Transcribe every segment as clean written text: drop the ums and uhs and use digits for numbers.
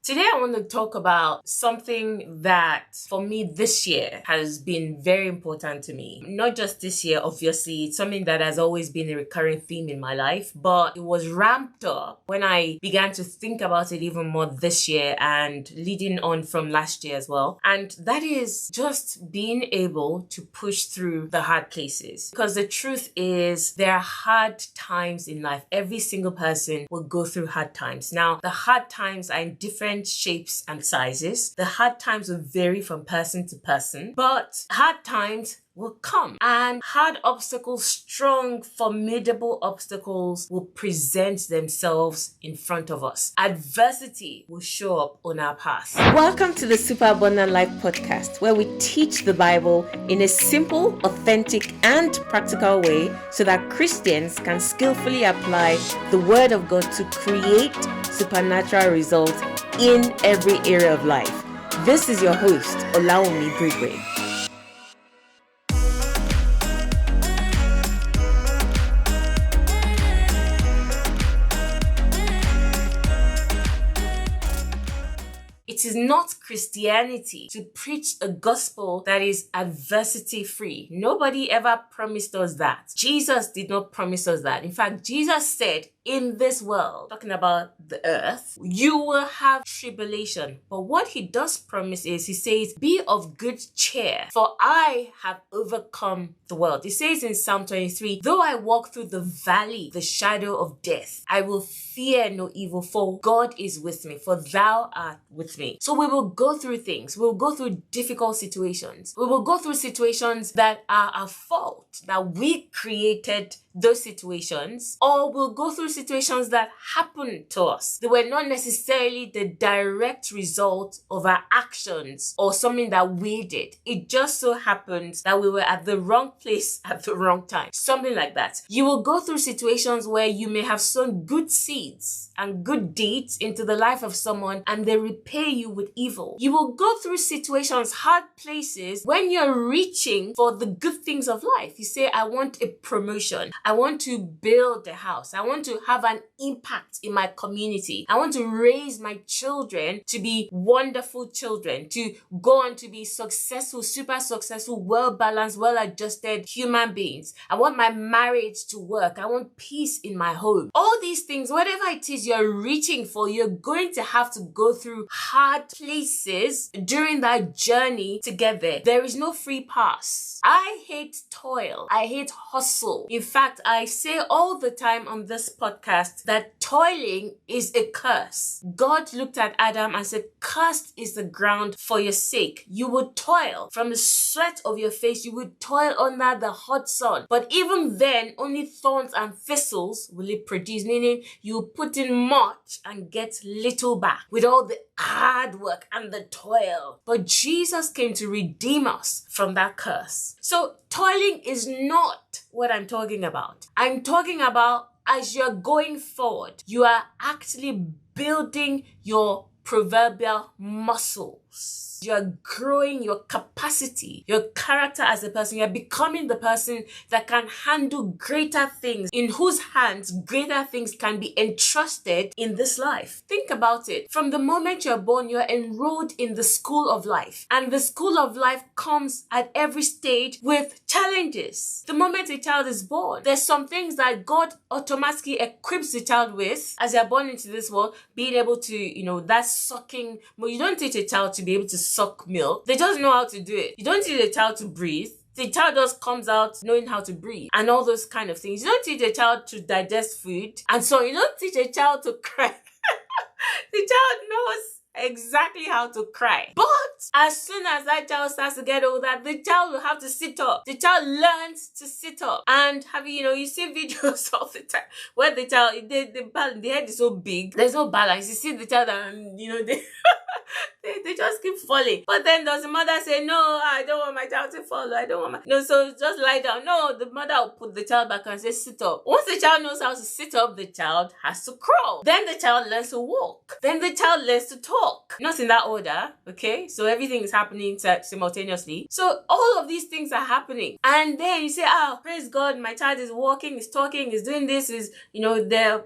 Today I want to talk about something that for me this year has been very important to me. Not just this year, obviously, it's something that has always been a recurring theme in my life, but it was ramped up when I began to think about it even more this year and leading on from last year as well. And that is just being able to push through the hard places. Because the truth is there are hard times in life. Every single person will go through hard times. Now, the hard times are in different shapes and sizes. The hard times will vary from person to person, but hard times will come, and hard obstacles, strong, formidable obstacles will present themselves in front of us. Adversity will show up on our path. Welcome to the Super Abundant Life podcast, where we teach the Bible in a simple, authentic, and practical way so that Christians can skillfully apply the Word of God to create supernatural results in every area of life. This is your host, Olawumi Brigwe. It is not Christianity to preach a gospel that is adversity free. Nobody ever promised us that. Jesus did not promise us that. In fact, Jesus said, in this world, talking about the earth, you will have tribulation. But what he does promise is, he says, be of good cheer, for I have overcome the world. He says in Psalm 23, though I walk through the valley, the shadow of death, I will fear no evil, for God is with me, for thou art with me. So we will go through things. We will go through difficult situations. We will go through situations that are our fault, that we created those situations, or we'll go through situations that happen to us. They were not necessarily the direct result of our actions or something that we did. It just so happens that we were at the wrong place at the wrong time. Something like that. You will go through situations where you may have sown good seeds and good deeds into the life of someone, and they repay you with evil. You will go through situations, hard places, when you're reaching for the good things of life. You say, I want a promotion. I want to build a house. I want to have an impact in my community. I want to raise my children to be wonderful children, to go on to be successful, super successful, well-balanced, well-adjusted human beings. I want my marriage to work. I want peace in my home. All these things, whatever it is you're reaching for, you're going to have to go through hard places during that journey to get there. There is no free pass. I hate toil. I hate hustle. In fact, I say all the time on this podcast that toiling is a curse. God looked at Adam and said, cursed is the ground for your sake. You would toil from the sweat of your face. You would toil under the hot sun. But even then, only thorns and thistles will it produce, meaning you put in much and get little back with all the hard work and the toil. But Jesus came to redeem us from that curse. So toiling is not what I'm talking about. I'm talking about as you're going forward, you are actually building your proverbial muscles. You're growing your capacity, your character as a person. You're becoming the person that can handle greater things, in whose hands greater things can be entrusted in this life. Think about it. From the moment you're born, you're enrolled in the school of life. And the school of life comes at every stage with challenges. The moment a child is born, there's some things that God automatically equips the child with as they're born into this world, being able to, that sucking. Well, you don't teach a child to be able to suck milk. They just know how to do it. You don't teach a child to breathe. The child just comes out knowing how to breathe and all those kind of things. You don't teach a child to digest food, and so you don't teach a child to cry. The child knows exactly how to cry. But as soon as that child starts to get older, the child will have to sit up. The child learns to sit up. And you see videos all the time where the child, the head is so big, there's no balance. You see the child and, they just keep falling. But then does the mother say, no, I don't want my child to fall. I don't want my... No, so just lie down. No, the mother will put the child back and say, sit up. Once the child knows how to sit up, the child has to crawl. Then the child learns to walk. Then the child learns to talk. work. Not in that order, okay? So everything is happening simultaneously. So all of these things are happening. And then you say, oh, praise God, my child is walking, is talking, is doing this, is,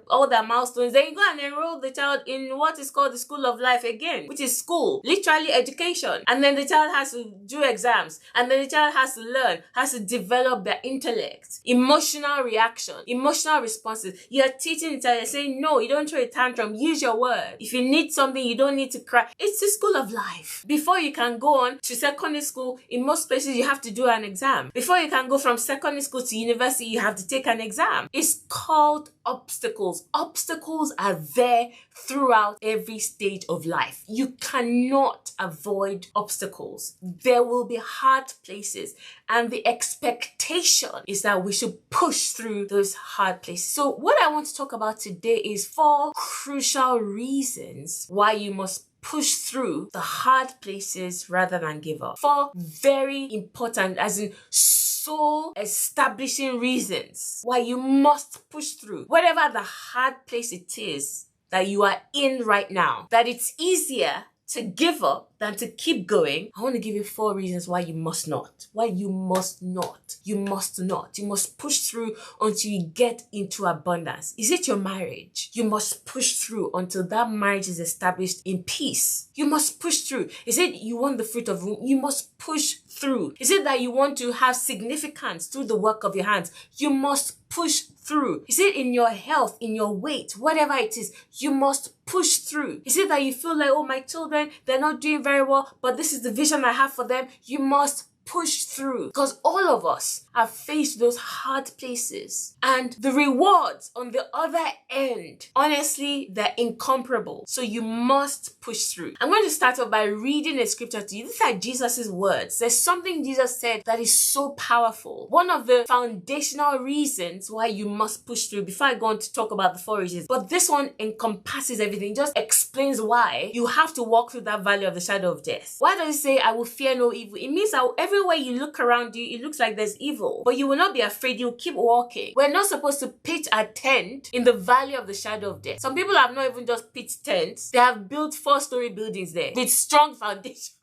all their milestones. Then you go and enroll the child in what is called the school of life again, which is school, literally education. And then the child has to do exams. And then the child has to learn, has to develop their intellect, emotional reaction, emotional responses. You're teaching the child, you're saying, no, you don't throw a tantrum, use your word. If you need something, you don't need to cry. It's the school of life. Before you can go on to secondary school, in most places, you have to do an exam. Before you can go from secondary school to university, you have to take an exam. It's called obstacles. Obstacles are there throughout every stage of life. You cannot avoid obstacles. There will be hard places, and the expectation is that we should push through those hard places. So what I want to talk about today is 4 crucial reasons why you must push through the hard places rather than give up. 4 very important, as in soul establishing reasons why you must push through whatever the hard place it is that you are in right now, that it's easier to give up than to keep going. I want to give you 4 reasons why you must not. Why you must not. You must not. You must push through until you get into abundance. Is it your marriage? You must push through until that marriage is established in peace. You must push through. Is it you want the fruit of womb? You must push through. Is it that you want to have significance through the work of your hands? You must push through. Is it in your health, in your weight, whatever it is, you must push through. Is it that you feel like, oh, my children, they're not doing very well, but this is the vision I have for them? You must push through, because all of us have faced those hard places, and the rewards on the other end, honestly, they're incomparable. So you must push through. I'm going to start off by reading a scripture to you. These are Jesus's words. There's something Jesus said that is so powerful. One of the foundational reasons why you must push through, before I go on to talk about the 4 reasons, but this one encompasses everything, just explains why you have to walk through that valley of the shadow of death. Why does it say, I will fear no evil? It means that everywhere you look around you, it looks like there's evil, but you will not be afraid. You'll keep walking. We're not supposed to pitch a tent in the valley of the shadow of death. Some people have not even just pitched tents. They have built 4-story buildings there with strong foundation.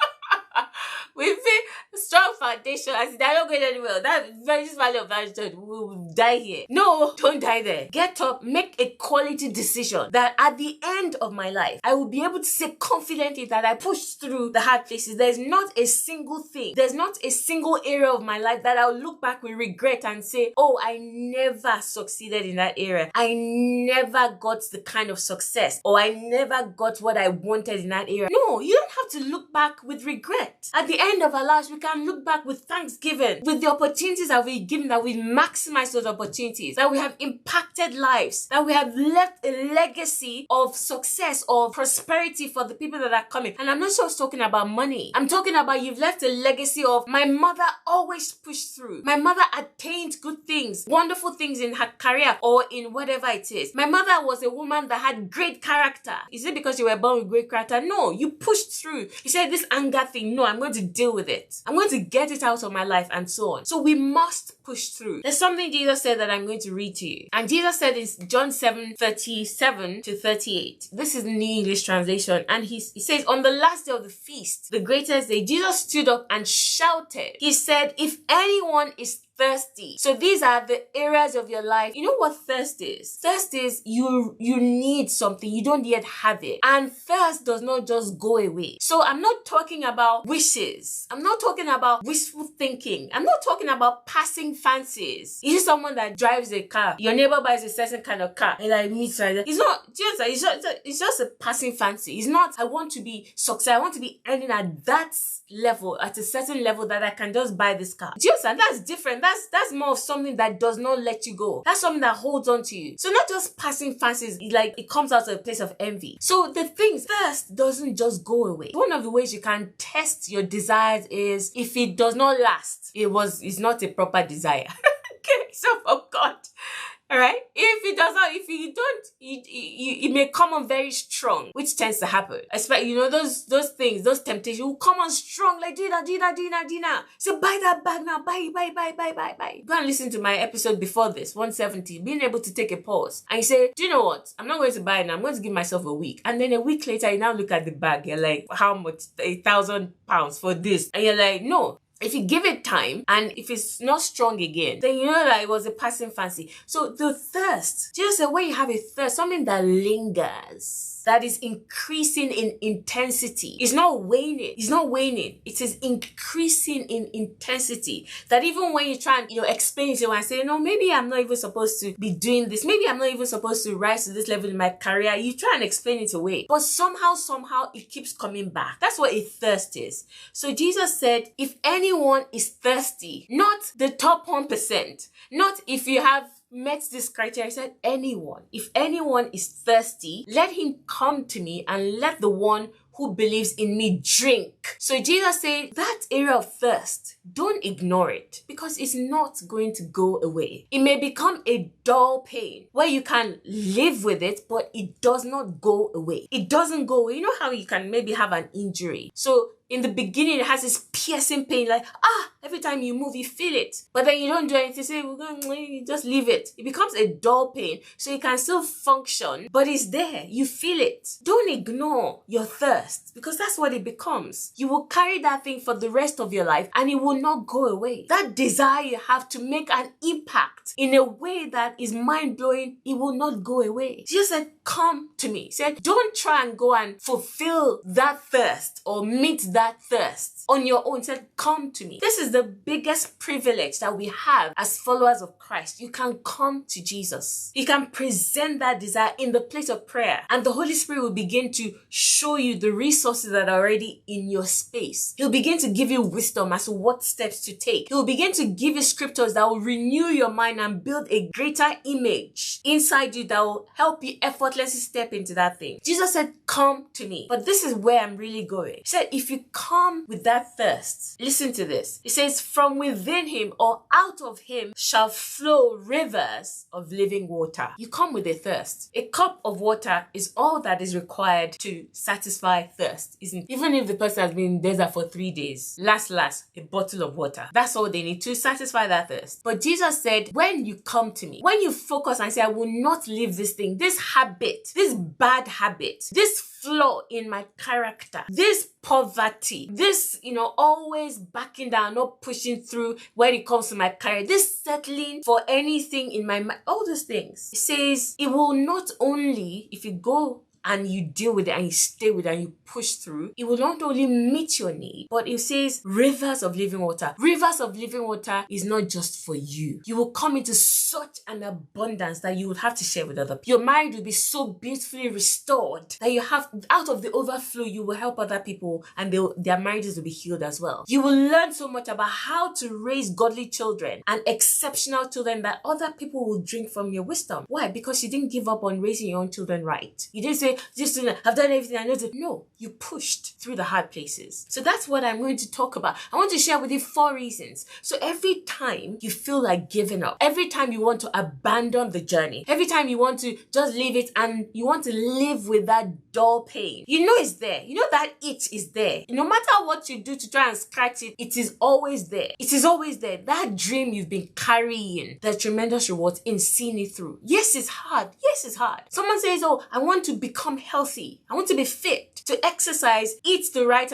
With a strong foundation, as they're not going anywhere. This valley of that will die here. No, don't die there. Get up, make a quality decision that at the end of my life, I will be able to say confidently that I pushed through the hard places. There's not a single thing, there's not a single area of my life that I'll look back with regret and say, oh, I never succeeded in that area. I never got the kind of success, or I never got what I wanted in that area. No, you don't have to look back with regret. At the end of our lives, we can look back with thanksgiving, with the opportunities that we've given, that we've maximized those opportunities, that we have impacted lives, that we have left a legacy of success, of prosperity for the people that are coming. And I'm not just talking about money. I'm talking about you've left a legacy of, my mother always pushed through. My mother attained good things, wonderful things in her career or in whatever it is. My mother was a woman that had great character. Is it because you were born with great character? No, you pushed through. You said, this anger thing, no, I'm going to deal with it. I'm going to get it out of my life, and so on. So we must push through. There's something Jesus said that I'm going to read to you. And Jesus said in John 7:37 to 38. This is the New English translation. And he says, on the last day of the feast, the greatest day, Jesus stood up and shouted. He said, if anyone is thirsty. So these are the areas of your life. You know what thirst is? Thirst is you need something. You don't yet have it. And thirst does not just go away. So I'm not talking about wishes. I'm not talking about wishful thinking. I'm not talking about passing fancies. Is it someone that drives a car? Your neighbor buys a certain kind of car and like meets like that. It's not just it's just a passing fancy. It's not, I want to be success. I want to be earning at that level, at a certain level that I can just buy this car. Do you understand? That's different. That's more of something that does not let you go. That's something that holds on to you. So not just passing fancies, like it comes out of a place of envy. So the things, thirst doesn't just go away. One of the ways you can test your desires is if it does not last, it's not a proper desire. Okay, so for God, All right. If it does not, if you don't, it may come on very strong, which tends to happen. Especially, those things, those temptations will come on strong, like Dina. So buy that bag now, buy. Go and listen to my episode before this, 170, being able to take a pause. And you say, do you know what? I'm not going to buy it now. I'm going to give myself a week. And then a week later, you now look at the bag. You're like, how much? £1,000 for this. And you're like, no. If you give it time and if it's not strong again, then you know that it was a passing fancy. So the thirst, just when you have a thirst, something that lingers, that is increasing in intensity. It's not waning. It is increasing in intensity. That even when you try and explain it to someone and say, no, maybe I'm not even supposed to be doing this. Maybe I'm not even supposed to rise to this level in my career. You try and explain it away. But somehow it keeps coming back. That's what a thirst is. So Jesus said, if anyone is thirsty, not the top 1%, not if you have met this criteria, said anyone. If anyone is thirsty, let him come to me and let the one who believes in me drink. So Jesus said that area of thirst, don't ignore it because it's not going to go away. It may become a dull pain where you can live with it, but it does not go away. It doesn't go away. You know how you can maybe have an injury. So in the beginning, it has this piercing pain, like, every time you move, you feel it. But then you don't do anything, say, you just leave it. It becomes a dull pain, so you can still function, but it's there. You feel it. Don't ignore your thirst, because that's what it becomes. You will carry that thing for the rest of your life, and it will not go away. That desire you have to make an impact in a way that is mind-blowing, it will not go away. Jesus said, come to me. He said, don't try and go and fulfill that thirst or meet that thirst on your own. He said, come to me. This is the biggest privilege that we have as followers of Christ. You can come to Jesus. You can present that desire in the place of prayer, and the Holy Spirit will begin to show you the resources that are already in your space. He'll begin to give you wisdom as to what steps to take. He'll begin to give you scriptures that will renew your mind and build a greater image inside you that will help you effortlessly step into that thing. Jesus said, come to me. But this is where I'm really going. He said, if you come with that thirst, listen to this. It says, from within him or out of him shall flow rivers of living water. You come with a thirst. A cup of water is all that is required to satisfy thirst, isn't it? Even if the person has been in desert for 3 days, last, a bottle of water. That's all they need to satisfy that thirst. But Jesus said, when you come to me, when you focus and say, I will not leave this thing, this habit, this bad habit, this flaw in my character, this poverty, this, always backing down, not pushing through when it comes to my career, this settling for anything in my mind, all those things. It says it will not only, if you go and you deal with it and you stay with it and you push through, it will not only meet your need, but it says rivers of living water. Rivers of living water is not just for you. You will come into such an abundance that you would have to share with other people. Your marriage will be so beautifully restored that you have, out of the overflow, you will help other people and their marriages will be healed as well. You will learn so much about how to raise godly children and exceptional children that other people will drink from your wisdom. Why? Because you didn't give up on raising your own children right. You didn't say, I've done everything I know to. No, you pushed through the hard places. So that's what I'm going to talk about. I want to share with you 4 reasons. So every time you feel like giving up, every time you want to abandon the journey, every time you want to just leave it and you want to live with that dull pain, you know it's there. You know that itch is there. No matter what you do to try and scratch it, it is always there. It is always there. That dream you've been carrying, the tremendous rewards in seeing it through. Yes, it's hard. Someone says, I want to become healthy. I want to be fit, to exercise, eat the right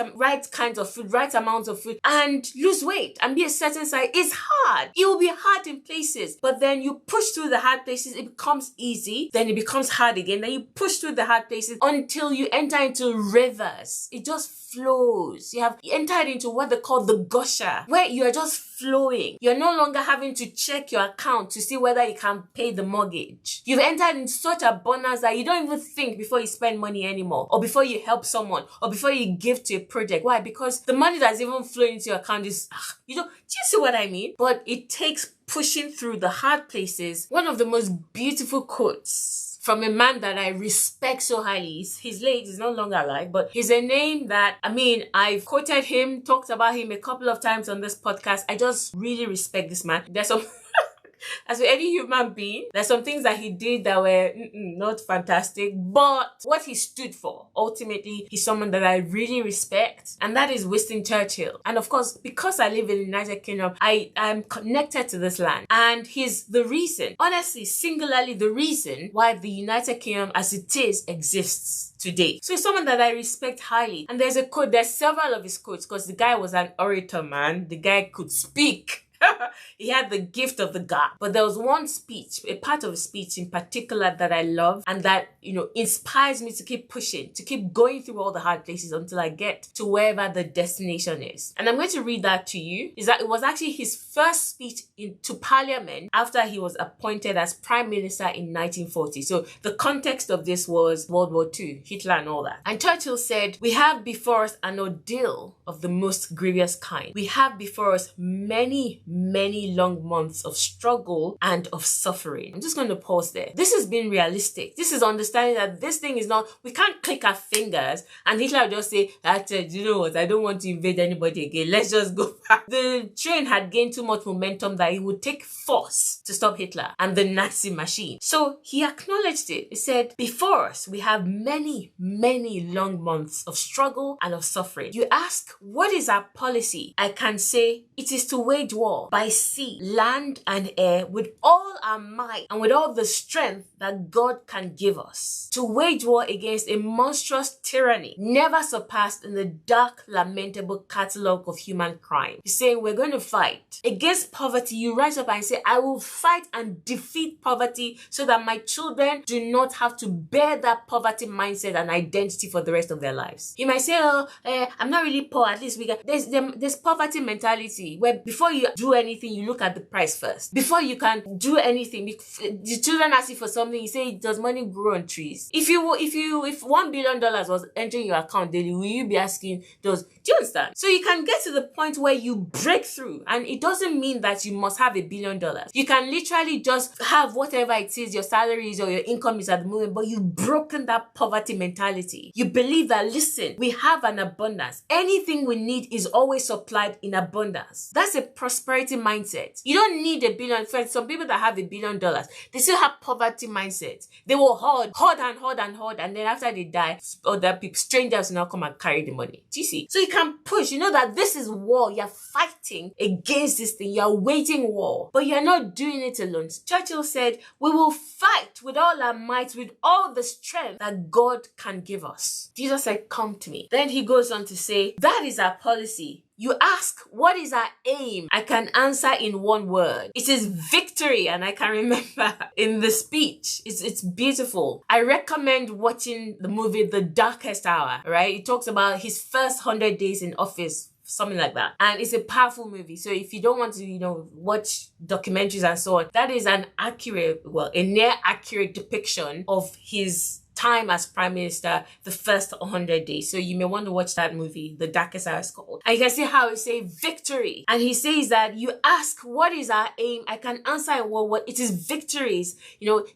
kinds of food, right amounts of food, and lose weight and be a certain size. It's hard. It will be hard in places, but then you push through the hard places, it becomes easy, then it becomes hard again, then you push through the hard places until you enter into rivers. It just flows. You have entered into what they call the gusher, where you are just flowing. You're no longer having to check your account to see whether you can pay the mortgage. You've entered in such abundance that you don't even think before you spend money anymore, or before you help someone, or before you give to a project. Why? Because the money that's even flowing into your account is, do you see what I mean? But it takes pushing through the hard places. One of the most beautiful quotes from a man that I respect so highly. He's late, he's no longer alive, but he's a name that, I've quoted him, talked about him a couple of times on this podcast. I just really respect this man. There's some As with any human being, there's some things that he did that were not fantastic, but what he stood for, ultimately, he's someone that I really respect, and that is Winston Churchill. And of course, because I live in the United Kingdom, I am connected to this land, and he's the reason, honestly, singularly the reason why the United Kingdom as it is exists today. So he's someone that I respect highly. And there's several of his quotes, because the guy was an orator, man. The guy could speak. He had the gift of the gab. But there was one speech, a part of a speech in particular that I love and that, inspires me to keep pushing, to keep going through all the hard places until I get to wherever the destination is. And I'm going to read that to you. Is that it was actually his first speech to Parliament after he was appointed as Prime Minister in 1940. So the context of this was World War II, Hitler and all that. And Churchill said, "We have before us an ordeal of the most grievous kind. We have before us many long months of struggle and of suffering." I'm just going to pause there. This is being realistic. This is understanding that this thing is not, we can't click our fingers and Hitler will just say, you know what, I don't want to invade anybody again. Let's just go back. The train had gained too much momentum that it would take force to stop Hitler and the Nazi machine. So he acknowledged it. He said, before us, we have many long months of struggle and of suffering. You ask, what is our policy? I can say it is to wage war by sea, land, and air with all our might and with all the strength that God can give us. To wage war against a monstrous tyranny never surpassed in the dark, lamentable catalogue of human crime. He's saying we're going to fight against poverty. You rise up and say, I will fight and defeat poverty so that my children do not have to bear that poverty mindset and identity for the rest of their lives. You might say, I'm not really poor. At least there's poverty mentality where before you do anything, you look at the price first. Before you can do anything, the children ask you for something, you say, does money grow on trees? If $1 billion was entering your account daily, will you be asking, do you understand? So you can get to the point where you break through, and it doesn't mean that you must have $1 billion. You can literally just have whatever it is your salary is or your income is at the moment, but you've broken that poverty mentality. You believe that, listen, we have an abundance. Anything we need is always supplied in abundance. That's a prosperity mindset. You don't need $1 billion. For some people that have $1 billion, they still have poverty mindset. They will hoard, and then after they die, other people, strangers will now come and carry the money. Do you see? So you can push. You know that this is war. You're fighting against this thing. You're waging war, but you're not doing it alone. Churchill said, we will fight with all our might, with all the strength that God can give us. Jesus said, come to me. Then he goes on to say, that is our policy. You ask, what is our aim? I can answer in one word. It is victory. And I can remember in the speech, it's beautiful. I recommend watching the movie The Darkest Hour, right? It talks about his first 100 days in office, something like that. And it's a powerful movie. So if you don't want to, watch documentaries and so on, that is a near accurate depiction of his time as Prime Minister, the first 100 days. So you may want to watch that movie, The Darkest Hour is called. And you can see how he says victory. And he says that you ask, what is our aim? I can answer in one word. It is victories.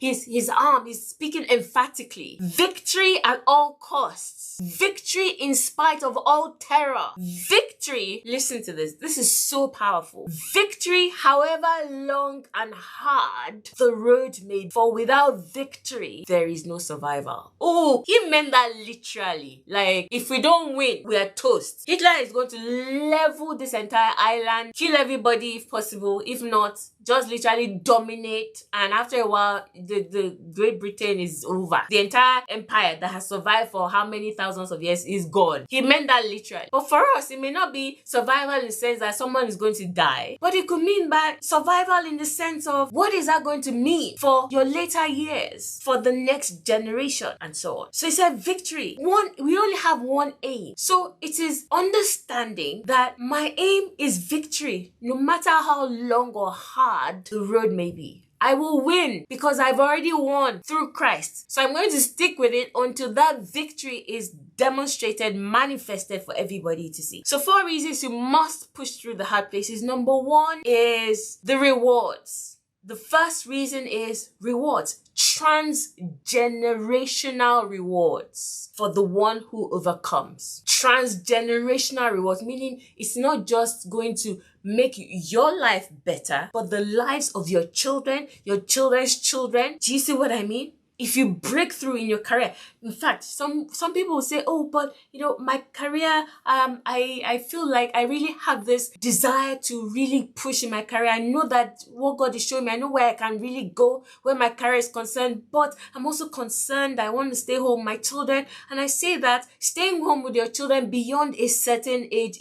His arm is speaking emphatically. Victory at all costs. Victory in spite of all terror. Victory, listen to this. This is so powerful. Victory, however long and hard the road may be. For without victory, there is no survival. Oh, he meant that literally. Like, if we don't win, we are toast. Hitler is going to level this entire island, kill everybody if possible. If not, just literally dominate. And after a while, the Great Britain is over. The entire empire that has survived for how many thousands of years is gone. He meant that literally. But for us, it may not be survival in the sense that someone is going to die. But it could mean by survival in the sense of what is that going to mean for your later years, for the next generation, and so on. So he said victory. We only have one aim. So it is understanding that my aim is victory, no matter how long or hard the road may be. I will win because I've already won through Christ. So I'm going to stick with it until that victory is demonstrated, manifested for everybody to see. So 4 reasons you must push through the hard places. Number 1 is the rewards. The first reason is rewards. Transgenerational rewards for the one who overcomes. Transgenerational rewards, meaning it's not just going to make your life better, but the lives of your children, your children's children. Do you see what I mean? If you break through in your career, in fact, some people will say, oh, but my career, I feel like I really have this desire to really push in my career. I know that what God is showing me, I know where I can really go, where my career is concerned, but I'm also concerned. I want to stay home, my children. And I say that staying home with your children beyond a certain age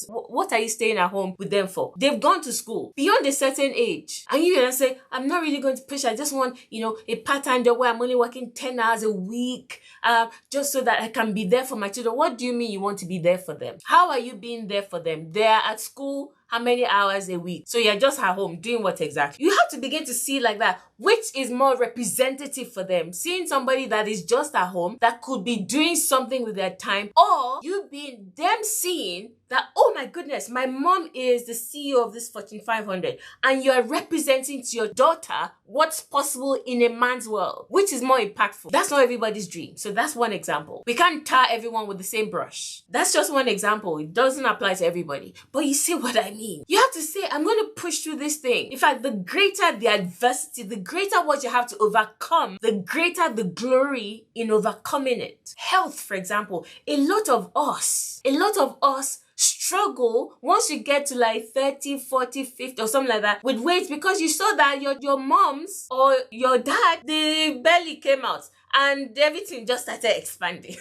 what are you staying at home with them for? They've gone to school beyond a certain age. And you're going to say, I'm not really going to push. I just want, a part-time job where I'm only working 10 hours a week, just so that I can be there for my children. What do you mean you want to be there for them? How are you being there for them? They're at school how many hours a week? So you're just at home doing what exactly? You have to begin to see like that, which is more representative for them. Seeing somebody that is just at home that could be doing something with their time, or you being them seeing that, oh my goodness, my mom is the CEO of this Fortune 500, and you're representing to your daughter what's possible in a man's world. Which is more impactful? That's not everybody's dream. So that's one example. We can't tar everyone with the same brush. That's just one example. It doesn't apply to everybody. But you see what I mean? You have to say, I'm going to push through this thing. In fact, the greater the adversity, the greater what you have to overcome, the greater the glory in overcoming it. Health, for example. A lot of us struggle once you get to like 30, 40, 50 or something like that with weight, because you saw that your mom's or your dad, the belly came out and everything just started expanding.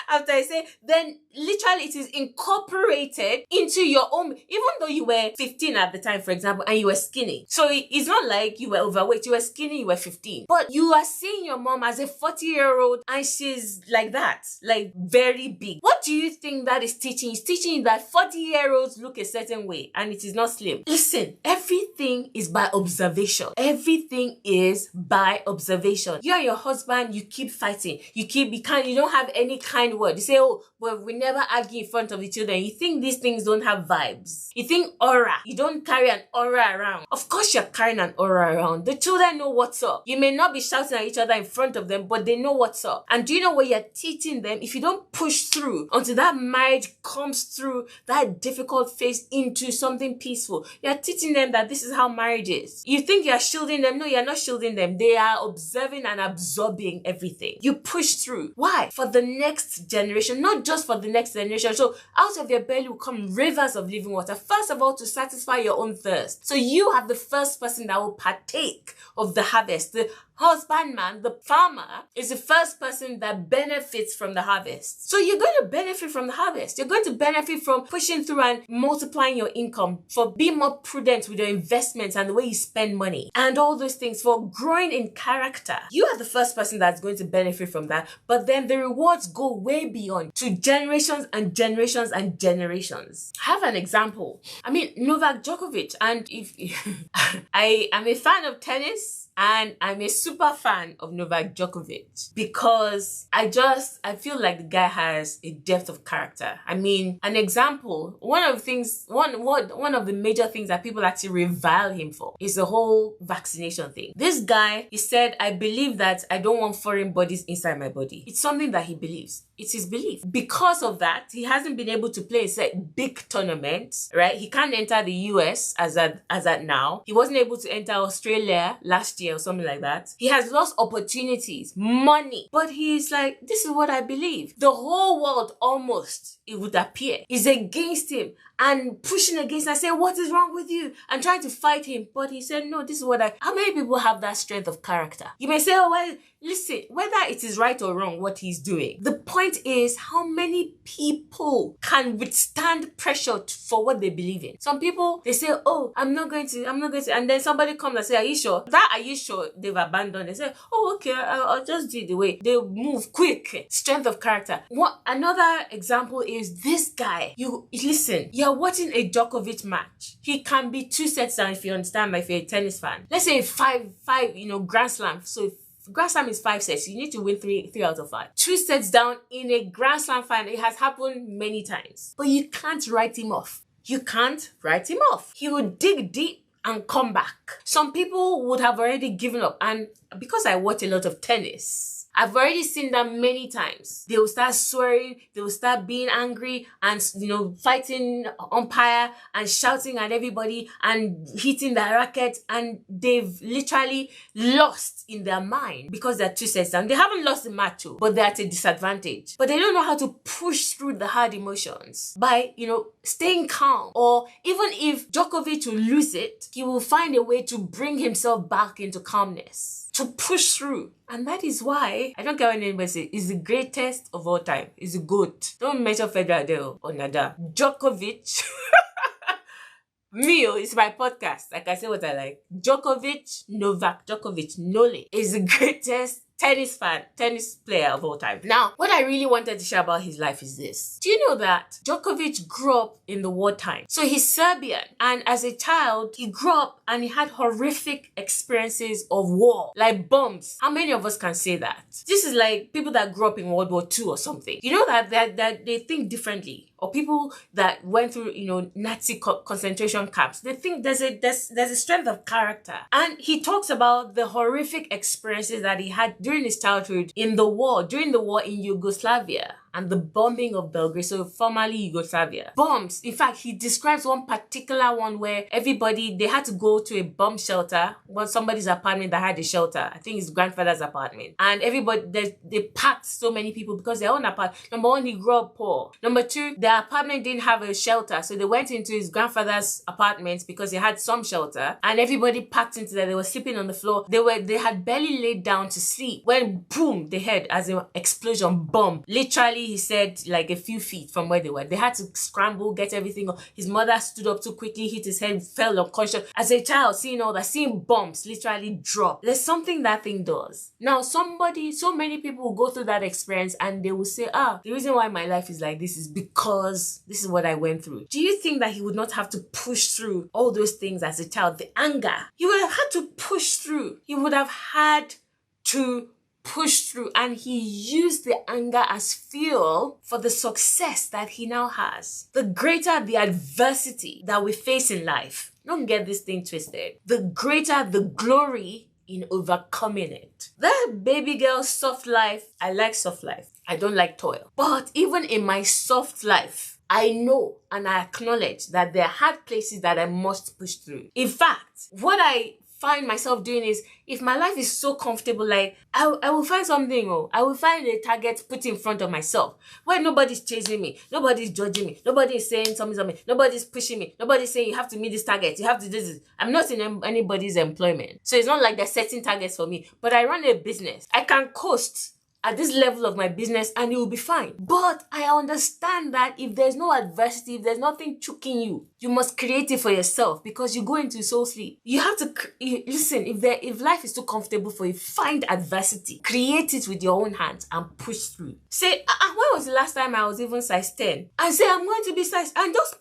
After I say, then literally it is incorporated into your own, even though you were 15 at the time, for example, and you were skinny. So it's not like you were overweight, you were skinny, you were 15. But you are seeing your mom as a 40-year-old and she's like that, like very big. What do you think that is teaching? It's teaching you that 40-year-olds look a certain way and it is not slim. Listen, everything is by observation. Everything is by observation. You and your husband, you keep fighting. You don't have any kind word. You say, oh, but we never argue in front of the children. You think these things don't have vibes. You think aura. You don't carry an aura around. Of course you're carrying an aura around. The children know what's up. You may not be shouting at each other in front of them, but they know what's up. And do you know what you're teaching them? If you don't push through until that marriage comes through that difficult phase into something peaceful, you're teaching them that this is how marriage is. You think you're shielding them. No, you're not shielding them. They are observing and absorbing everything. You push through. Why? For the next generation, not just for the next generation. So out of their belly will come rivers of living water. First of all, to satisfy your own thirst. So you have the first person that will partake of the harvest. The husbandman, the farmer, is the first person that benefits from the harvest. So you're going to benefit from the harvest. You're going to benefit from pushing through and multiplying your income, for being more prudent with your investments and the way you spend money and all those things, for growing in character. You are the first person that's going to benefit from that. But then the rewards go way beyond, to generations and generations and generations. I have an example. Novak Djokovic, and if I am a fan of tennis, and I'm a super fan of Novak Djokovic because I feel like the guy has a depth of character. An example, one of the major things that people actually revile him for is the whole vaccination thing. This guy, he said, I believe that I don't want foreign bodies inside my body. It's something that he believes. It's his belief. Because of that, he hasn't been able to play in big tournaments, right? He can't enter the US as at now. He wasn't able to enter Australia last year or something like that. He has lost opportunities, money, but he's like, this is what I believe. The whole world almost, it would appear, is against him and pushing against him and saying, what is wrong with you? And trying to fight him. But he said, no, this is how many people have that strength of character? You may say, oh, well, listen, whether it is right or wrong what he's doing, the point is how many people can withstand pressure for what they believe in. Some people, they say, oh, I'm not going to, and then somebody comes and say, are you sure? Are you sure? They've abandoned. They say, oh, okay, I'll just do it the way. They move quick. Strength of character. Another example is this guy. You're watching a Djokovic match. He can be 2 sets down, if you understand, if you're a tennis fan. Let's say five, Grand Slam. So Grand Slam is 5 sets. You need to win three out of 5. 2 sets down in a Grand Slam final. It has happened many times. But you can't write him off. You can't write him off. He will dig deep and come back. Some people would have already given up. And because I watch a lot of tennis, I've already seen that many times. They will start swearing, they will start being angry and, fighting umpire and shouting at everybody and hitting the racket, and they've literally lost in their mind because they're 2 sets down. They haven't lost the match, but they're at a disadvantage. But they don't know how to push through the hard emotions by, staying calm. Or even if Djokovic will lose it, he will find a way to bring himself back into calmness, to push through. And that is why, I don't care what anybody says, it's the greatest of all time. It's the GOAT. Don't mention Federer or Nadal. Djokovic. It's my podcast. I can say what I like. Novak Djokovic, Nole, is the greatest tennis player of all time. Now, what I really wanted to share about his life is this. Do you know that Djokovic grew up in the wartime? So he's Serbian, and as a child, he grew up and he had horrific experiences of war, like bombs. How many of us can say that? This is like people that grew up in World War II or something. You know that they think differently. Or people that went through, Nazi concentration camps. They think there's a strength of character. And he talks about the horrific experiences that he had during his childhood during the war in Yugoslavia and the bombing of Belgrade, so formerly Yugoslavia. Bombs. In fact, he describes one particular one where they had to go to a bomb shelter, somebody's apartment that had a shelter. I think his grandfather's apartment. And everybody, they packed so many people because their own apartment. Number one, he grew up poor. Number two, their apartment didn't have a shelter, so they went into his grandfather's apartment because he had some shelter, and everybody packed into there. They were sleeping on the floor. They had barely laid down to sleep when boom, they heard as an explosion, bomb. Literally, he said, like a few feet from where they were. They had to scramble, get everything. His mother stood up too quickly, hit his head, fell unconscious. As a child, seeing bombs literally drop. There's something that thing does. Now, so many people will go through that experience and they will say, the reason why my life is like this is because this is what I went through. Do you think that he would not have to push through all those things as a child? The anger. He would have had to push through. He would have had to push through, and he used the anger as fuel for the success that he now has. The greater the adversity that we face in life, don't get this thing twisted, the greater the glory in overcoming it. That baby girl soft life, I like soft life. I don't like toil. But even in my soft life, I know and I acknowledge that there are hard places that I must push through. In fact, what I find myself doing is, if my life is so comfortable, like I will find something, I will find a target put in front of myself where nobody's chasing me, nobody's judging me, nobody's saying something, nobody's pushing me, nobody's saying you have to meet this target, you have to do this. I'm not in anybody's employment, so it's not like they're setting targets for me, but I run a business. I can coast at this level of my business and it will be fine. But I understand that if there's no adversity, if there's nothing choking you, you must create it for yourself, because you go into soul sleep. You have to listen. If life is too comfortable for you, find adversity, create it with your own hands and push through. Say, when was the last time I was even size 10? And say, I'm going to be size, and just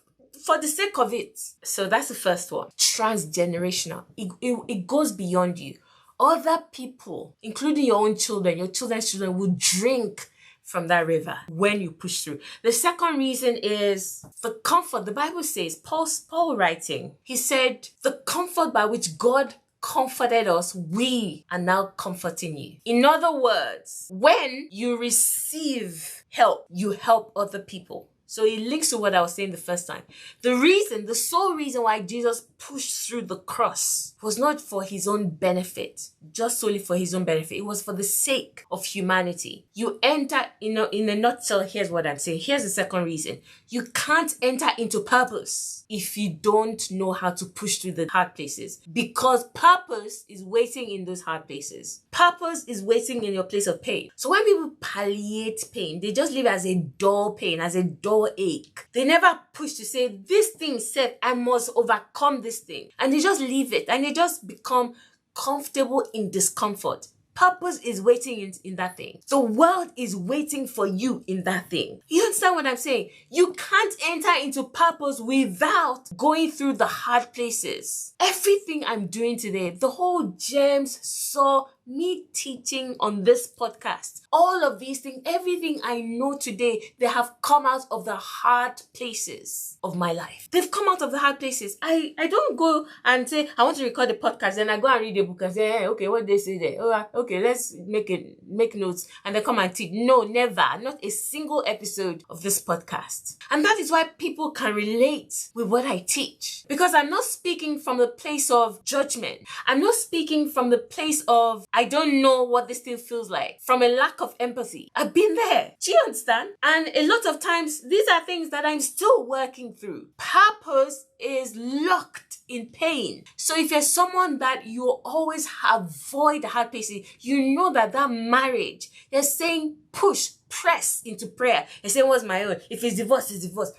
for the sake of it. So that's the first one. Transgenerational. It goes beyond you. Other people, including your own children, your children's children, will drink from that river when you push through. The second reason is the comfort. The Bible says, Paul writing, he said, the comfort by which God comforted us, we are now comforting you. In other words, when you receive help, you help other people. So it links to what I was saying the first time. The sole reason why Jesus pushed through the cross was not for his own benefit, just solely for his own benefit. It was for the sake of humanity. You enter, in a nutshell, here's what I'm saying. Here's the second reason. You can't enter into purpose if you don't know how to push through the hard places, because purpose is waiting in those hard places. Purpose is waiting in your place of pain. So when people palliate pain, they just live as a dull pain, as a dull ache. They never push to say, this thing said, I must overcome this thing. And they just leave it and they just become comfortable in discomfort. Purpose is waiting in that thing. The world is waiting for you in that thing. You understand what I'm saying? You can't enter into purpose without going through the hard places. Everything I'm doing today, the whole James saw me teaching on this podcast. All of these things, everything I know today, they have come out of the hard places of my life. They've come out of the hard places. I don't go and say, I want to record a podcast, and I go and read a book and say, hey, okay, what they say there? Oh, okay, let's make notes, and then come and teach. No, never. Not a single episode of this podcast. And that is why people can relate with what I teach. Because I'm not speaking from the place of judgment. I'm not speaking from the place of, I don't know what this thing feels like. From a lack of empathy. I've been there. Do you understand? And a lot of times, these are things that I'm still working through. Purpose is locked in pain. So if you're someone that you always avoid the hard places, you know that marriage, they're saying push, press into prayer. They're saying, what's my own? If it's divorce, it's divorce.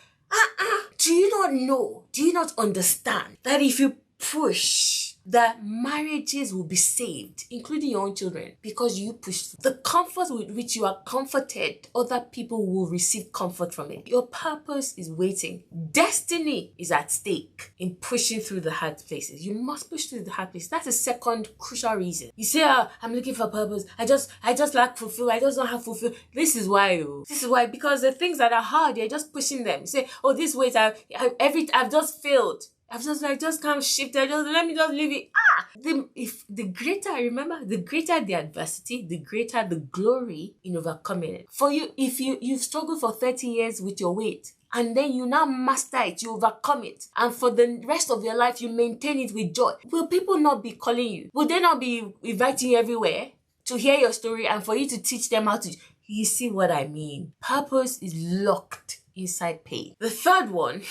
Do you not know? Do you not understand that if you push, that marriages will be saved, including your own children, because you push the comfort with which you are comforted, other people will receive comfort from it. Your purpose is waiting. Destiny is at stake in pushing through the hard places. You must push through the hard places. That's the second crucial reason. You say, I'm looking for purpose. I just lack fulfill. I just don't have fulfill. This is why, because the things that are hard, you're just pushing them. You say, this weight, I've just failed. I just can't shift. Let me just leave it. The greater the adversity, the greater the glory in overcoming it. For you, if you've struggled for 30 years with your weight, and then you now master it, you overcome it, and for the rest of your life, you maintain it with joy, will people not be calling you? Will they not be inviting you everywhere to hear your story and for you to teach them how to? You see what I mean? Purpose is locked inside pain. The third one,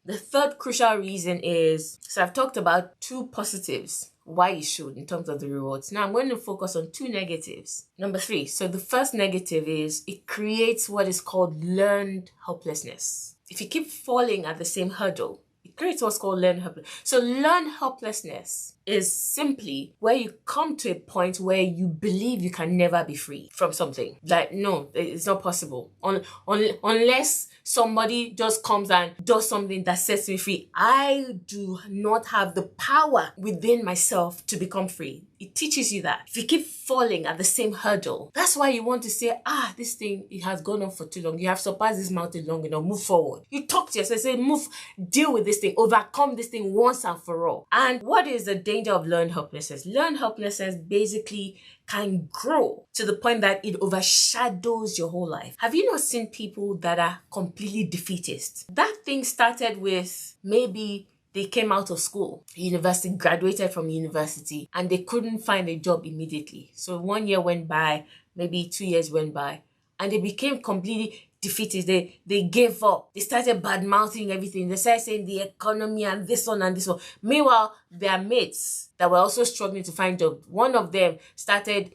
the third crucial reason is, so I've talked about two positives, why you should in terms of the rewards. Now I'm going to focus on two negatives. Number 3, so the first negative is it creates what is called learned helplessness. If you keep falling at the same hurdle, it creates what's called learned helplessness. So learned helplessness is simply where you come to a point where you believe you can never be free from something. Like, no, it's not possible. Unless somebody just comes and does something that sets me free. I do not have the power within myself to become free. It teaches you that. If you keep falling at the same hurdle, that's why you want to say, this thing, it has gone on for too long. You have surpassed this mountain long enough. Move forward. You talk to yourself, say, move, deal with this thing, overcome this thing once and for all. And what is the danger of learned helplessness? Learned helplessness basically can grow to the point that it overshadows your whole life. Have you not seen people that are completely defeatist? That thing started with maybe they came out of school, university, graduated from university, and they couldn't find a job immediately. So 1 year went by, maybe 2 years went by, and they became completely defeatist. They gave up. They started bad-mouthing everything. They started saying the economy and this one and this one. Meanwhile, their mates that were also struggling to find jobs, one of them started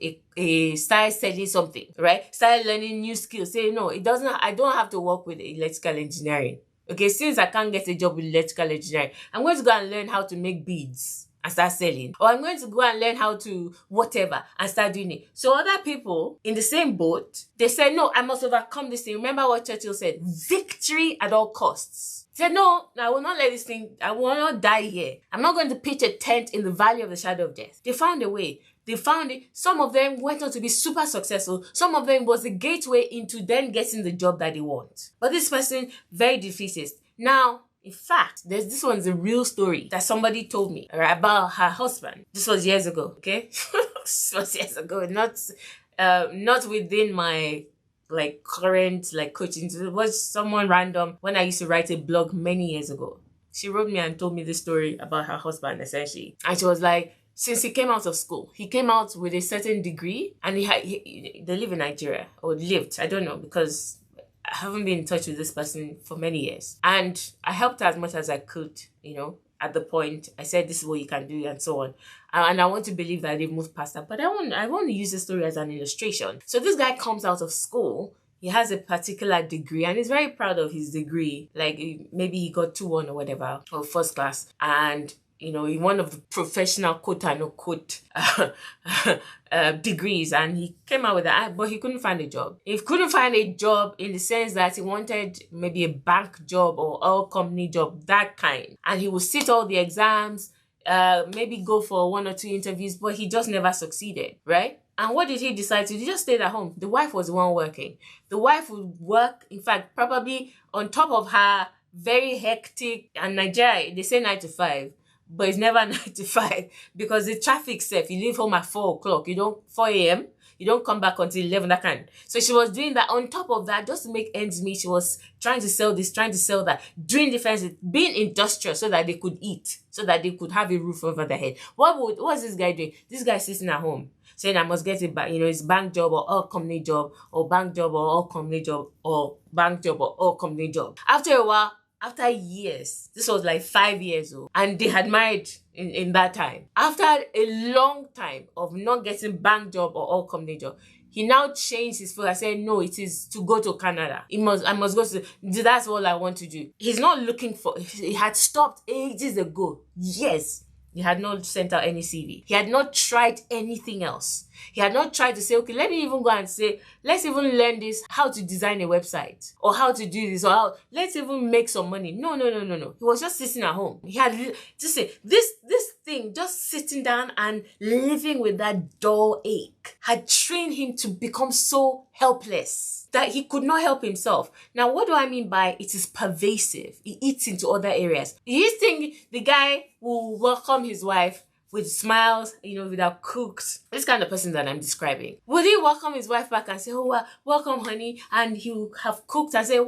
started selling something, right? Started learning new skills. Saying, no, I don't have to work with electrical engineering. Okay, since I can't get a job with electrical engineering, I'm going to go and learn how to make beads and start selling. Or I'm going to go and learn how to whatever and start doing it. So other people in the same boat, they said, no, I must overcome this thing. Remember what Churchill said? Victory at all costs. He said, no, I will not let this thing, I will not die here. I'm not going to pitch a tent in the valley of the shadow of death. They found a way. They found it. Some of them went on to be super successful. Some of them was the gateway into then getting the job that they want. But this person, very defeatist. Now, in fact, this one's a real story that somebody told me about her husband. This was years ago, okay? This was years ago, not within my current coaching. It was someone random when I used to write a blog many years ago. She wrote me and told me this story about her husband, essentially. And she was like, since he came out of school, he came out with a certain degree, and they live in Nigeria, or lived, I don't know, because I haven't been in touch with this person for many years. And I helped her as much as I could, at the point. I said, this is what you can do, and so on. And I want to believe that they've moved past that. But I want to use the story as an illustration. So this guy comes out of school. He has a particular degree, and he's very proud of his degree. Maybe he got 2-1 or whatever, or first class. And in one of the professional quote-unquote degrees, and he came out with that, but he couldn't find a job. He couldn't find a job in the sense that he wanted maybe a bank job or oil company job, that kind. And he would sit all the exams, maybe go for 1 or 2 interviews, but he just never succeeded, right? And what did he decide to do? He just stayed at home. The wife was the one working. The wife would work, in fact, probably on top of her very hectic, and Nigeria, they say 9 to 5, but it's never 9 to 5 because the traffic safe. You leave home at 4 o'clock, 4 a.m., you don't come back until 11, that kind. So she was doing that. On top of that, just to make ends meet, she was trying to sell this, trying to sell that, doing different, being industrious so that they could eat, so that they could have a roof over their head. What was this guy doing? This guy sitting at home saying, I must get it back, his bank job or all company job, or bank job or all company job, or bank job or all company job. After a while, after years, this was like 5 years old, and they had married in that time. After a long time of not getting bank job or all company job, he now changed his focus. I said, no, it is to go to Canada. I must go to, that's all I want to do. He's not looking for, he had stopped ages ago. Yes. He had not sent out any CV. He had not tried anything else. He had not tried to say, okay, let me even go and say, let's even learn this, how to design a website, or how to do this, or let's even make some money. No. He was just sitting at home. He had to say, this thing, just sitting down and living with that dull ache, had trained him to become so helpless that he could not help himself. Now, what do I mean by it is pervasive? It eats into other areas. You think the guy will welcome his wife with smiles, without cooked. This kind of person that I'm describing. Would he welcome his wife back and say, oh, well, welcome, honey, and he will have cooked and say,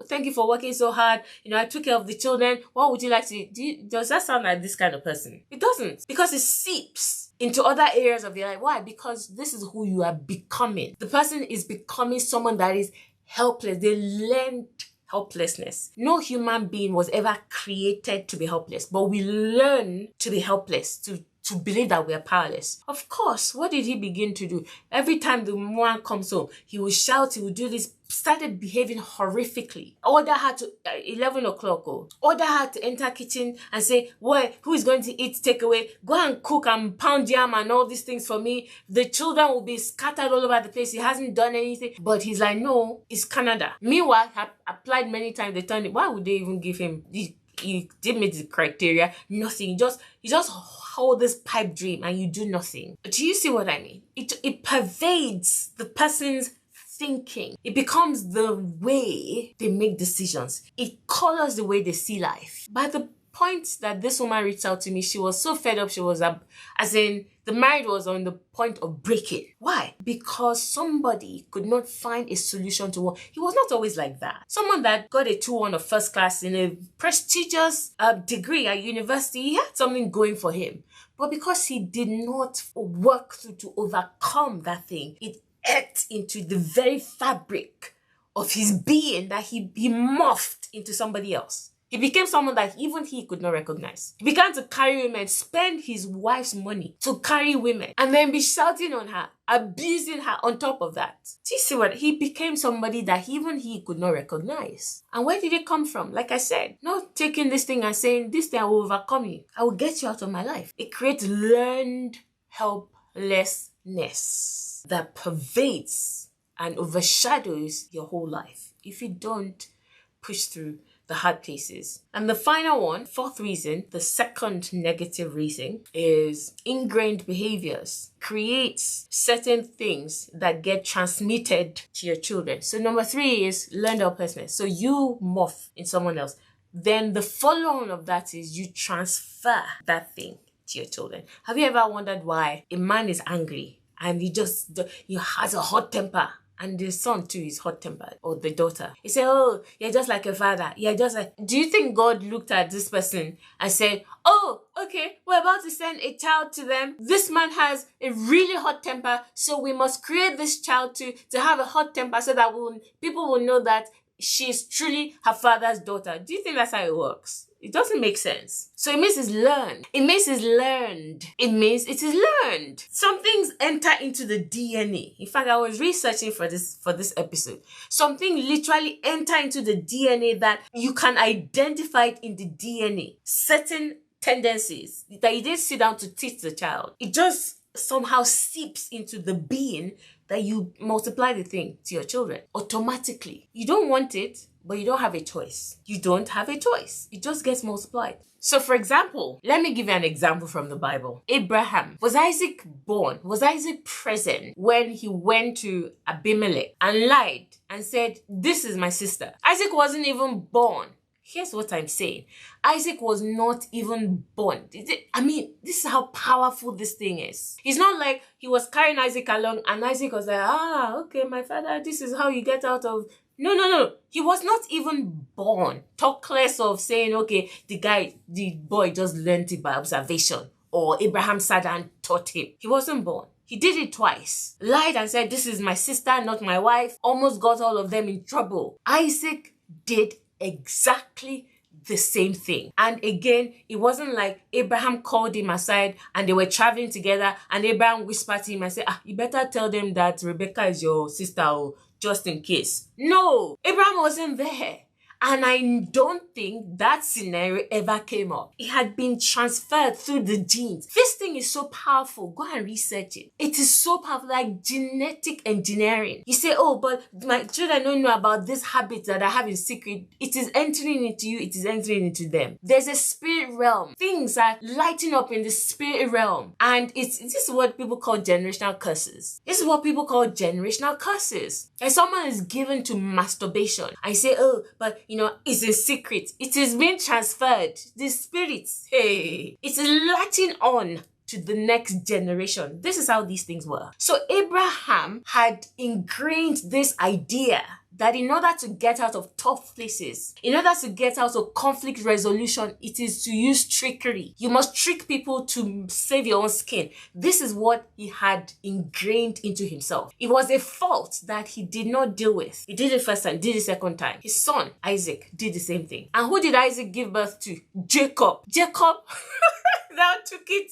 thank you for working so hard. I took care of the children. What would you like to do? Does that sound like this kind of person? It doesn't, because it seeps into other areas of your life. Why? Because this is who you are becoming. The person is becoming someone that is helpless. They learned helplessness. No human being was ever created to be helpless, but we learn to be helpless, to believe that we are powerless. Of course, what did he begin to do? Every time the man comes home, he will shout, he will do this, started behaving horrifically. Order her to, 11 o'clock, order her to enter kitchen and say, well, who is going to eat takeaway? Go and cook and pound yam and all these things for me. The children will be scattered all over the place. He hasn't done anything. But he's like, no, it's Canada. Meanwhile, I applied many times. They turned it. Why would they even give him? He didn't meet the criteria. Nothing. You just hold this pipe dream and you do nothing. Do you see what I mean? It pervades the person's thinking. It becomes the way they make decisions. It colors the way they see life. By the point that this woman reached out to me, she was so fed up. She was the marriage was on the point of breaking. Why? Because somebody could not find a solution to what. He was not always like that. Someone that got a 2-1 of first class in a prestigious degree at university, he had something going for him. But because he did not work through to overcome that thing, it ate into the very fabric of his being that he morphed into somebody else. He became someone that even he could not recognize. He began to carry women, spend his wife's money to carry women, and then be shouting on her, abusing her on top of that. Do you see what? He became somebody that even he could not recognize. And where did it come from? Like I said, not taking this thing and saying, this thing I will overcome you. I will get you out of my life. It creates learned helplessness that pervades and overshadows your whole life if you don't push through the hard places. And the final one, 4th reason, the second negative reason, is ingrained behaviors. Creates certain things that get transmitted to your children. So number 3 is learned helplessness. So you morph in someone else. Then the follow-on of that is you transfer that thing to your children. Have you ever wondered why a man is angry and he has a hot temper? And the son too is hot-tempered, or the daughter. He said, oh, you're just like your father. You're just like... Do you think God looked at this person and said, oh, okay, we're about to send a child to them. This man has a really hot temper, so we must create this child to have a hot temper so that people will know that she's truly her father's daughter. Do you think that's how it works? It doesn't make sense. So it means it's learned. It means it's learned. It means it is learned. Some things enter into the DNA. In fact, I was researching for this episode. Something literally enter into the DNA that you can identify it in the DNA. Certain tendencies that you didn't sit down to teach the child. It just somehow seeps into the being that you multiply the thing to your children automatically. You don't want it, but you don't have a choice. You don't have a choice. It just gets multiplied. So for example, let me give you an example from the Bible. Abraham. Was Isaac born? Was Isaac present when he went to Abimelech and lied and said, this is my sister? Isaac wasn't even born. Here's what I'm saying. Isaac was not even born. I mean, this is how powerful this thing is. It's not like he was carrying Isaac along and Isaac was like, okay, my father, this is how you get out of... No. He was not even born. Talk less of saying, okay, the boy just learned it by observation, or Abraham sat down and taught him. He wasn't born. He did it twice. Lied and said, this is my sister, not my wife. Almost got all of them in trouble. Isaac did exactly the same thing. And again, it wasn't like Abraham called him aside and they were traveling together and Abraham whispered to him and said, you better tell them that Rebecca is your sister, or just in case. No, Abraham wasn't there. And I don't think that scenario ever came up. It had been transferred through the genes. This thing is so powerful. Go and research it. It is so powerful, like genetic engineering. You say, but my children don't know about this habit that I have in secret. It is entering into you. It is entering into them. There's a spirit realm. Things are lighting up in the spirit realm. And this is what people call generational curses. This is what people call generational curses. And someone is given to masturbation. I say, but it's a secret. It is being transferred. The spirits, it is latching on to the next generation. This is how these things work. So Abraham had ingrained this idea that in order to get out of tough places, in order to get out of conflict resolution, it is to use trickery. You must trick people to save your own skin. This is what he had ingrained into himself. It was a fault that he did not deal with. He did it first time, did it second time. His son, Isaac, did the same thing. And who did Isaac give birth to? Jacob. Jacob now took it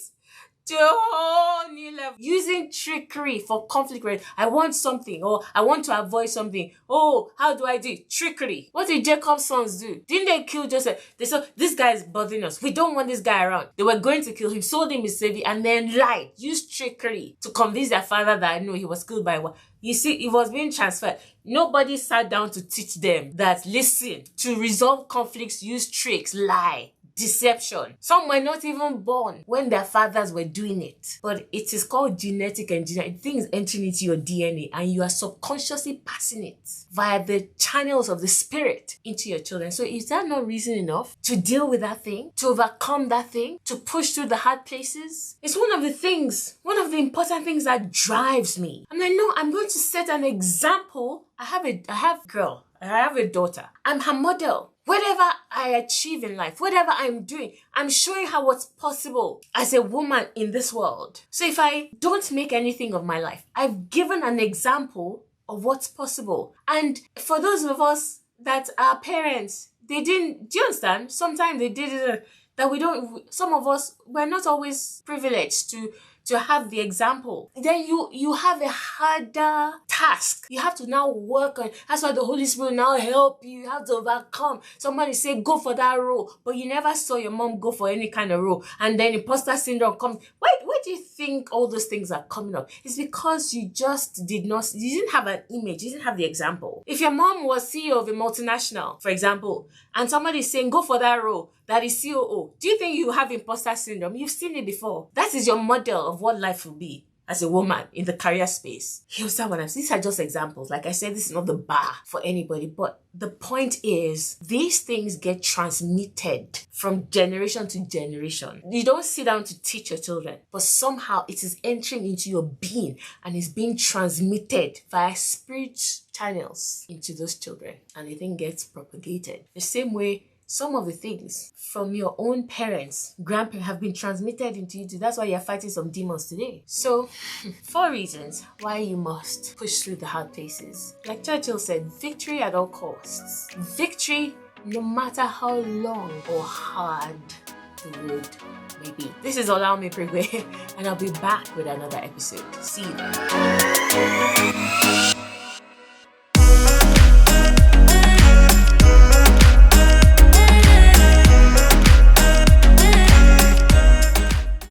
to a whole new level, using trickery for conflict rate. I want something, or I want to avoid something. How do I do it? Trickery. What did Jacob's sons do? Didn't they kill Joseph? They said, this guy is bothering us. We don't want this guy around. They were going to kill him, sold him as slavery, and then lied, used trickery to convince their father that he was killed by what? You see, it was being transferred. Nobody sat down to teach them that, listen, to resolve conflicts, use tricks, lie, deception. Some were not even born when their fathers were doing it. But it is called genetic engineering. Things entering into your DNA and you are subconsciously passing it via the channels of the spirit into your children. So is that not reason enough to deal with that thing? To overcome that thing? To push through the hard places? It's one of the important things that drives me. I'm like, no, I'm going to set an example. I have a daughter. I'm her model. Whatever I achieve in life, whatever I'm doing, I'm showing her what's possible as a woman in this world. So if I don't make anything of my life, I've given an example of what's possible. And for those of us that are parents, do you understand? Sometimes they did it that some of us, we're not always privileged to have the example. Then you have a harder task. You have to now work on. That's why the Holy Spirit will now help you. You have to overcome. Somebody say, go for that role. But you never saw your mom go for any kind of role. And then imposter syndrome comes. Where do you think all those things are coming up? It's because you didn't have an image. You didn't have the example. If your mom was CEO of a multinational, for example, and somebody is saying, go for that role, that is COO, do you think you have imposter syndrome? You've seen it before. That is your model of what life will be as a woman in the career space. You understand what I'm saying? These are just examples. Like I said, this is not the bar for anybody, but the point is these things get transmitted from generation to generation. You don't sit down to teach your children, but somehow it is entering into your being and is being transmitted via spirit channels into those children, and the thing gets propagated. The same way some of the things from your own parents, grandparents have been transmitted into you too. That's why you're fighting some demons today. So, 4 reasons why you must push through the hard places. Like Churchill said, victory at all costs. Victory no matter how long or hard the road may be. This is Olaume Prigwe, and I'll be back with another episode. See you then.